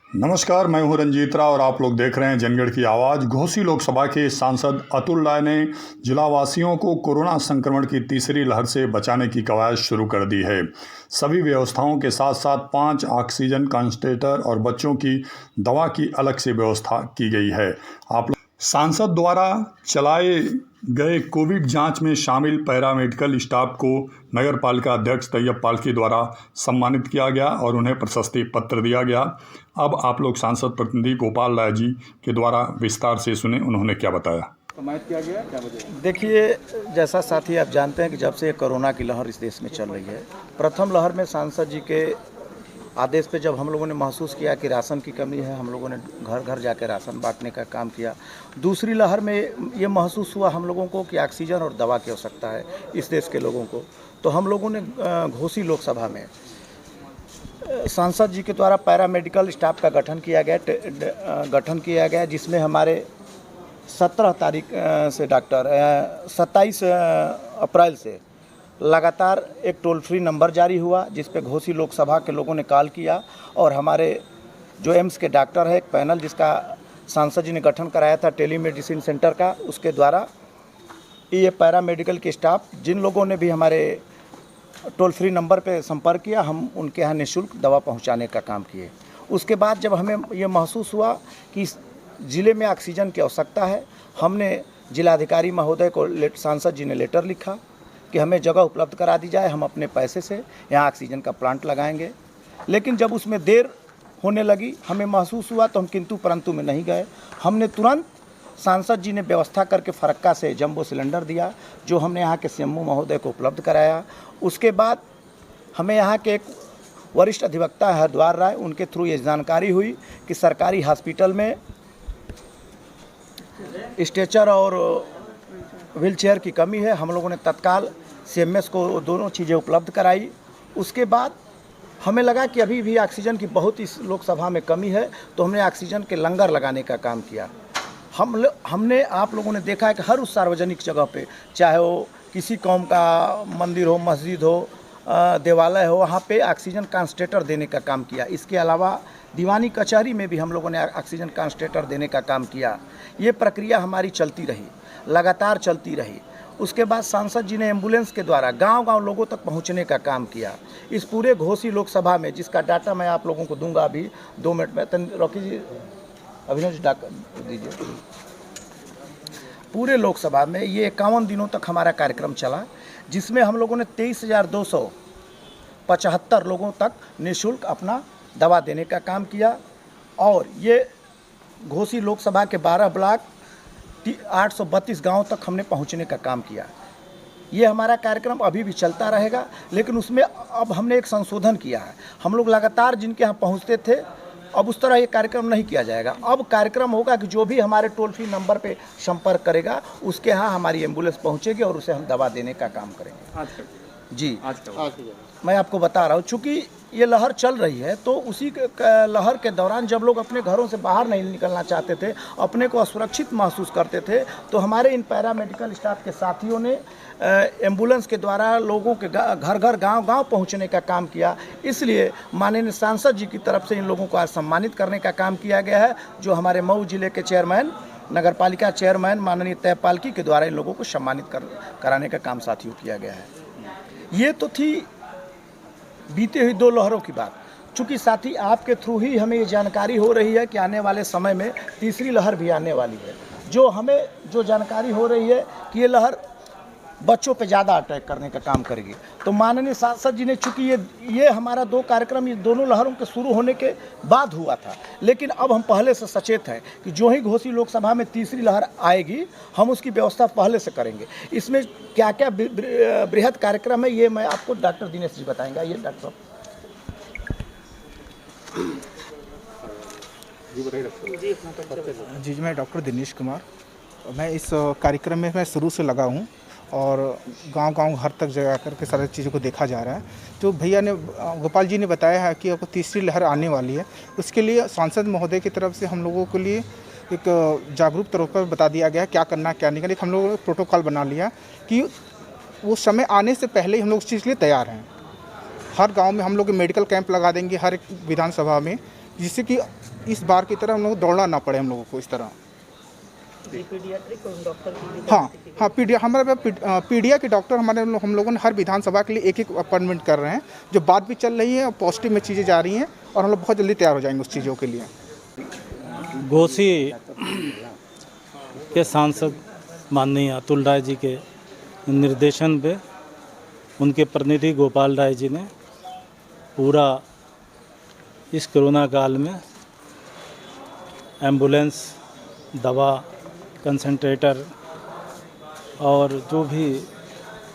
नमस्कार, मैं हूं रंजीत राव और आप लोग देख रहे हैं जनगढ़ की आवाज़। घोसी लोकसभा के सांसद अतुल राय ने जिलावासियों को कोरोना संक्रमण की तीसरी लहर से बचाने की कवायद शुरू कर दी है। सभी व्यवस्थाओं के साथ साथ 5 ऑक्सीजन कंसंट्रेटर और बच्चों की दवा की अलग से व्यवस्था की गई है। आप सांसद द्वारा चलाए गए कोविड जांच में शामिल पैरामेडिकल स्टाफ को नगर पालिका अध्यक्ष तैयब पालकी द्वारा सम्मानित किया गया और उन्हें प्रशस्ति पत्र दिया गया। अब आप लोग सांसद प्रतिनिधि गोपाल राय जी के द्वारा विस्तार से सुने, उन्होंने क्या बताया। सम्मानित किया गया क्या वजह? देखिए, जैसा साथी आप जानते हैं कि जब से कोरोना की लहर इस देश में चल रही है, प्रथम लहर में सांसद जी के आदेश पे जब हम लोगों ने महसूस किया कि राशन की कमी है, हम लोगों ने घर घर जाकर राशन बांटने का काम किया। दूसरी लहर में ये महसूस हुआ हम लोगों को कि ऑक्सीजन और दवा की आवश्यकता है इस देश के लोगों को, तो हम लोगों ने घोसी लोकसभा में सांसद जी के द्वारा पैरामेडिकल स्टाफ का गठन किया गया, जिसमें हमारे 17 तारीख से 27 अप्रैल से लगातार एक टोल फ्री नंबर जारी हुआ, जिस पे घोसी लोकसभा के लोगों ने कॉल किया और हमारे जो एम्स के डॉक्टर है, एक पैनल जिसका सांसद जी ने गठन कराया था टेलीमेडिसिन सेंटर का, उसके द्वारा ये पैरामेडिकल के स्टाफ जिन लोगों ने भी हमारे टोल फ्री नंबर पे संपर्क किया, हम उनके यहाँ निःशुल्क दवा पहुँचाने का काम किए। उसके बाद जब हमें ये महसूस हुआ कि ज़िले में ऑक्सीजन की आवश्यकता है, हमने जिलाधिकारी महोदय को सांसद जी ने लेटर लिखा कि हमें जगह उपलब्ध करा दी जाए, हम अपने पैसे से यहाँ ऑक्सीजन का प्लांट लगाएंगे। लेकिन जब उसमें देर होने लगी, हमें महसूस हुआ तो हम किंतु परंतु में नहीं गए। हमने तुरंत सांसद जी ने व्यवस्था करके फरक्का से जंबो सिलेंडर दिया, जो हमने यहाँ के सीएमओ महोदय को उपलब्ध कराया। उसके बाद हमें यहाँ के एक वरिष्ठ अधिवक्ता हरद्वार राय, उनके थ्रू ये जानकारी हुई कि सरकारी हॉस्पिटल में स्ट्रेचर और व्हीलचेयर की कमी है। हम लोगों ने तत्काल सीएमएस को दोनों चीज़ें उपलब्ध कराई। उसके बाद हमें लगा कि अभी भी ऑक्सीजन की बहुत इस लोकसभा में कमी है, तो हमने ऑक्सीजन के लंगर लगाने का काम किया। हमने आप लोगों ने देखा है कि हर उस सार्वजनिक जगह पे, चाहे वो किसी कौम का मंदिर हो, मस्जिद हो, देवालय हो, वहाँ पे ऑक्सीजन कंसंट्रेटर देने का काम किया। इसके अलावा दीवानी कचहरी में भी हम लोगों ने ऑक्सीजन कंसंट्रेटर देने का काम किया। ये प्रक्रिया हमारी चलती रही, लगातार चलती रही। उसके बाद सांसद जी ने एम्बुलेंस के द्वारा गांव-गांव लोगों तक पहुंचने का काम किया। इस पूरे घोसी लोकसभा में, जिसका डाटा मैं आप लोगों को दूंगा अभी 2 मिनट में, रॉकी जी अभिनव जी डाटा दीजिए। पूरे लोकसभा में ये 51 दिनों तक हमारा कार्यक्रम चला, जिसमें हम लोगों ने 23,275 लोगों तक निःशुल्क अपना दवा देने का काम किया। और ये घोसी लोकसभा के 12 ब्लॉक 832 गांव तक हमने पहुंचने का काम किया। ये हमारा कार्यक्रम अभी भी चलता रहेगा, लेकिन उसमें अब हमने एक संशोधन किया है। हम लोग लगातार जिनके यहाँ पहुंचते थे, अब उस तरह ये कार्यक्रम नहीं किया जाएगा। अब कार्यक्रम होगा कि जो भी हमारे टोल फ्री नंबर पे संपर्क करेगा, उसके यहाँ हमारी एम्बुलेंस पहुँचेगी और उसे हम दवा देने का काम करेंगे। जी, मैं आपको बता रहा हूँ, चूँकि ये लहर चल रही है, तो उसी लहर के दौरान जब लोग अपने घरों से बाहर नहीं निकलना चाहते थे, अपने को असुरक्षित महसूस करते थे, तो हमारे इन पैरामेडिकल स्टाफ के साथियों ने एम्बुलेंस के द्वारा लोगों के घर घर गांव-गांव पहुंचने का काम किया। इसलिए माननीय सांसद जी की तरफ से इन लोगों को आज सम्मानित करने का काम किया गया है, जो हमारे मऊ जिले के चेयरमैन, नगर पालिका चेयरमैन माननीय तैयब पालकी के द्वारा इन लोगों को सम्मानित कराने का काम साथियों किया गया है। ये तो थी बीते हुई 2 लहरों की बात। चूँकि साथी आपके थ्रू ही हमें ये जानकारी हो रही है कि आने वाले समय में तीसरी लहर भी आने वाली है। जो जानकारी हो रही है कि ये लहर बच्चों पे ज़्यादा अटैक करने का काम करेगी। तो माननीय सांसद जी ने, चूँकि ये हमारा 2 कार्यक्रम ये दोनों लहरों के शुरू होने के बाद हुआ था, लेकिन अब हम पहले से सचेत हैं कि जो ही घोसी लोकसभा में तीसरी लहर आएगी, हम उसकी व्यवस्था पहले से करेंगे। इसमें क्या क्या बृहद कार्यक्रम है, ये मैं आपको डॉक्टर दिनेश जी बताएंगे। ये डॉक्टर जी, मैं डॉक्टर दिनेश कुमार, मैं इस कार्यक्रम में मैं शुरू से लगा हूँ और गांव-गांव हर तक जा कर के सारी चीज़ों को देखा जा रहा है। तो भैया ने, गोपाल जी ने बताया है कि अब तीसरी लहर आने वाली है, उसके लिए सांसद महोदय की तरफ से हम लोगों के लिए एक जागरूक तौर पर बता दिया गया क्या करना क्या नहीं करना। हम लोगों ने प्रोटोकॉल बना लिया कि वो समय आने से पहले ही हम लोग उस चीज़ के लिए तैयार हैं। हर गाँव में हम लोग मेडिकल कैंप लगा देंगे, हर एक विधानसभा में, जिससे कि इस बार की तरह हम लोग को दौड़ना ना पड़े हम लोगों को इस तरह। पीडियाट्रिक डॉक्टर की भी हाँ हाँ, हमारे पीडिया के डॉक्टर हम लोगों ने हर विधानसभा के लिए एक एक अपॉइंटमेंट कर रहे हैं, जो बात भी चल रही है और पॉजिटिव में चीज़ें जा रही हैं और हम लोग बहुत जल्दी तैयार हो जाएंगे उस चीज़ों के लिए। घोसी के सांसद माननीय अतुल राय जी के निर्देशन पे उनके प्रतिनिधि गोपाल राय जी ने पूरा इस कोरोना काल में एम्बुलेंस, दवा, कंसंट्रेटर और जो भी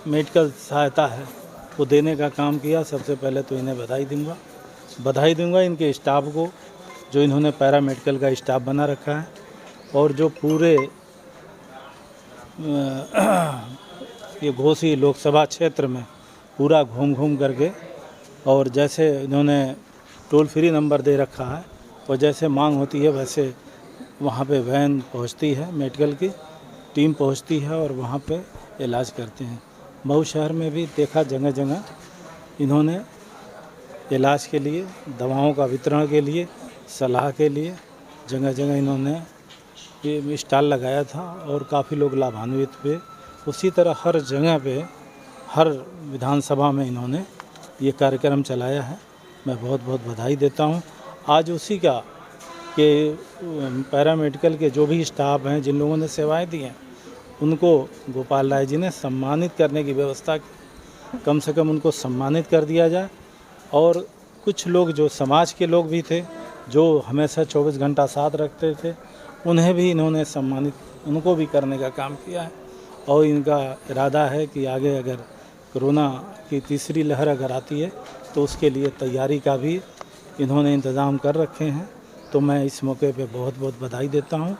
मेडिकल सहायता है वो देने का काम किया। सबसे पहले तो इन्हें बधाई दूंगा इनके स्टाफ को, जो इन्होंने पैरामेडिकल का स्टाफ बना रखा है और जो पूरे ये घोसी लोकसभा क्षेत्र में पूरा घूम करके, और जैसे इन्होंने टोल फ्री नंबर दे रखा है और जैसे मांग होती है वैसे वहाँ पे वैन पहुँचती है, मेडिकल की टीम पहुँचती है और वहाँ पे इलाज करते हैं। मऊ शहर में भी देखा जगह जगह इन्होंने इलाज के लिए, दवाओं का वितरण के लिए, सलाह के लिए जगह जगह इन्होंने ये स्टॉल लगाया था और काफ़ी लोग लाभान्वित हुए। उसी तरह हर जगह पे, हर विधानसभा में इन्होंने ये कार्यक्रम चलाया है। मैं बहुत बहुत बधाई देता हूँ। आज उसी का कि पैरामेडिकल के जो भी स्टाफ हैं, जिन लोगों ने सेवाएं दी हैं, उनको गोपाल राय जी ने सम्मानित करने की व्यवस्था की। कम से कम उनको सम्मानित कर दिया जाए। और कुछ लोग जो समाज के लोग भी थे, जो हमेशा 24 घंटा साथ रखते थे, उन्हें भी इन्होंने सम्मानित, उनको भी करने का काम किया है। और इनका इरादा है कि आगे अगर कोरोना की तीसरी लहर अगर आती है तो उसके लिए तैयारी का भी इन्होंने इंतज़ाम कर रखे हैं। तो मैं इस मौके पे बहुत बहुत बधाई देता हूँ।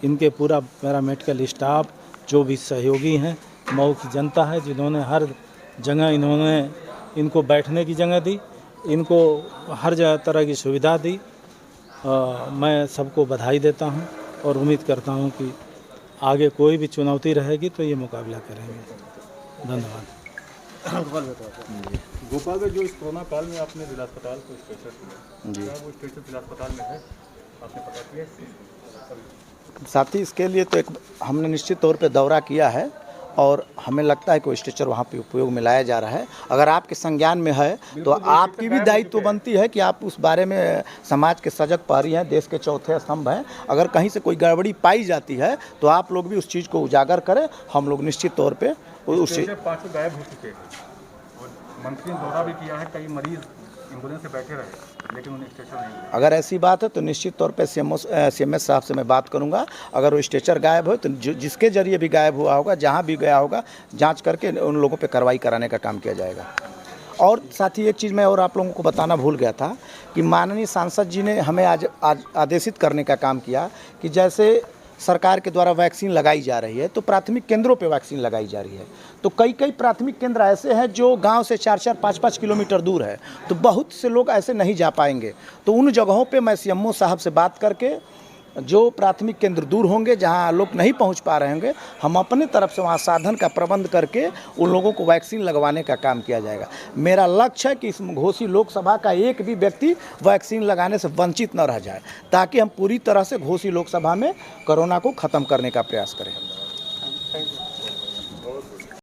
इनके पूरा पैरामेडिकल स्टाफ, जो भी सहयोगी हैं, मऊ की जनता है, जिन्होंने हर जगह इनको बैठने की जगह दी, इनको हर जगह तरह की सुविधा दी। मैं सबको बधाई देता हूँ और उम्मीद करता हूँ कि आगे कोई भी चुनौती रहेगी तो ये मुकाबला करेंगे। धन्यवाद। गोपाल में जो इस कोरोना काल में आपने जिला अस्पताल को स्ट्रेचर दिया, क्या वो स्ट्रेचर जिला अस्पताल में है, आपने पता किया? साथ ही इसके लिए तो एक हमने निश्चित तौर पे दौरा किया है और हमें लगता है कि वो स्ट्रेचर वहाँ पे उपयोग में लाया जा रहा है। अगर आपके संज्ञान में है तो आपकी भी दायित्व बनती है कि आप उस बारे में समाज के सजग प्रहरी हैं, देश के चौथे स्तंभ हैं। अगर कहीं से कोई गड़बड़ी पाई जाती है तो आप लोग भी उस चीज़ को उजागर करें। हम लोग निश्चित तौर पे उस पाँच गायब हो चुके हैं और मंत्री ने दौरा भी किया है, कई मरीज एम्बुलेंस से बैठे रहे लेकिन उन्हें स्ट्रेचर नहीं मिला। अगर ऐसी बात है तो निश्चित तौर पे CMS साहब से मैं बात करूंगा। अगर वो स्ट्रेचर गायब हो तो जिसके जरिए भी गायब हुआ होगा, जहां भी गया होगा, जांच करके उन लोगों पे कार्रवाई कराने का काम किया जाएगा। और साथ ही एक चीज़ मैं और आप लोगों को बताना भूल गया था कि माननीय सांसद जी ने हमें आज आदेशित करने का काम किया कि जैसे सरकार के द्वारा वैक्सीन लगाई जा रही है तो प्राथमिक केंद्रों पे वैक्सीन लगाई जा रही है। तो कई प्राथमिक केंद्र ऐसे हैं जो गांव से 4-4, 5-5 किलोमीटर दूर है, तो बहुत से लोग ऐसे नहीं जा पाएंगे। तो उन जगहों पे मैं CMO साहब से बात करके, जो प्राथमिक केंद्र दूर होंगे, जहां लोग नहीं पहुंच पा रहे होंगे, हम अपने तरफ से वहां साधन का प्रबंध करके उन लोगों को वैक्सीन लगवाने का काम किया जाएगा। मेरा लक्ष्य है कि इस घोसी लोकसभा का एक भी व्यक्ति वैक्सीन लगाने से वंचित न रह जाए, ताकि हम पूरी तरह से घोसी लोकसभा में कोरोना को ख़त्म करने का प्रयास करें।